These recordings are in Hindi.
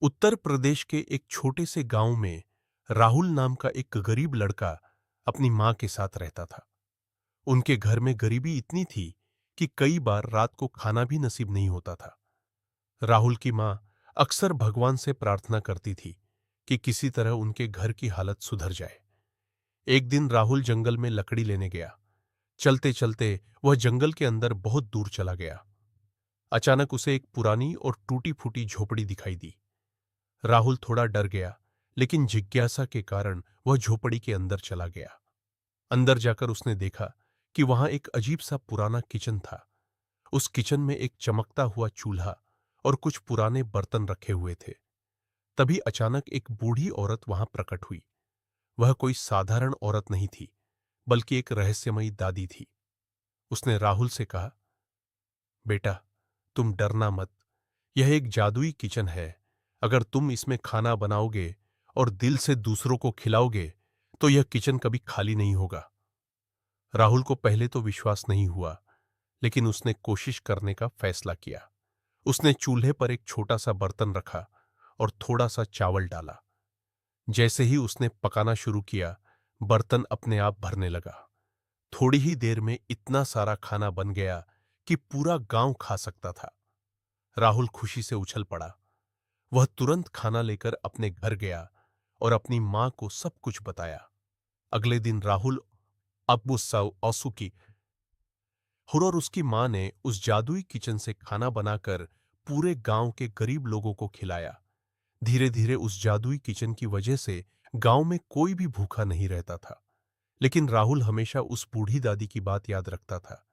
उत्तर प्रदेश के एक छोटे से गांव में राहुल नाम का एक गरीब लड़का अपनी मां के साथ रहता था। उनके घर में गरीबी इतनी थी कि कई बार रात को खाना भी नसीब नहीं होता था। राहुल की मां अक्सर भगवान से प्रार्थना करती थी कि किसी तरह उनके घर की हालत सुधर जाए। एक दिन राहुल जंगल में लकड़ी लेने गया। चलते चलते वह जंगल के अंदर बहुत दूर चला गया। अचानक उसे एक पुरानी और टूटी फूटी झोपड़ी दिखाई दी। राहुल थोड़ा डर गया, लेकिन जिज्ञासा के कारण वह झोपड़ी के अंदर चला गया। अंदर जाकर उसने देखा कि वहां एक अजीब सा पुराना किचन था। उस किचन में एक चमकता हुआ चूल्हा और कुछ पुराने बर्तन रखे हुए थे। तभी अचानक एक बूढ़ी औरत वहां प्रकट हुई। वह कोई साधारण औरत नहीं थी, बल्कि एक रहस्यमयी दादी थी। उसने राहुल से कहा, बेटा, तुम डरना मत। यह एक जादुई किचन है। अगर तुम इसमें खाना बनाओगे और दिल से दूसरों को खिलाओगे तो यह किचन कभी खाली नहीं होगा। राहुल को पहले तो विश्वास नहीं हुआ, लेकिन उसने कोशिश करने का फैसला किया। उसने चूल्हे पर एक छोटा सा बर्तन रखा और थोड़ा सा चावल डाला। जैसे ही उसने पकाना शुरू किया, बर्तन अपने आप भरने लगा। थोड़ी ही देर में इतना सारा खाना बन गया कि पूरा गांव खा सकता था। राहुल खुशी से उछल पड़ा। वह तुरंत खाना लेकर अपने घर गया और अपनी मां को सब कुछ बताया। अगले दिन राहुल अब्बुस्साउ औसुकी और उसकी मां ने उस जादुई किचन से खाना बनाकर पूरे गांव के गरीब लोगों को खिलाया। धीरे धीरे उस जादुई किचन की वजह से गांव में कोई भी भूखा नहीं रहता था। लेकिन राहुल हमेशा उस बूढ़ी दादी की बात याद रखता था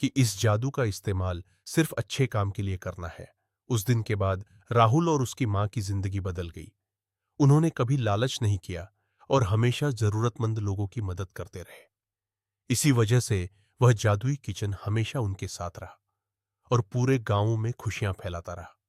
कि इस जादू का इस्तेमाल सिर्फ अच्छे काम के लिए करना है। उस दिन के बाद राहुल और उसकी मां की जिंदगी बदल गई। उन्होंने कभी लालच नहीं किया और हमेशा जरूरतमंद लोगों की मदद करते रहे। इसी वजह से वह जादुई किचन हमेशा उनके साथ रहा और पूरे गांव में खुशियां फैलाता रहा।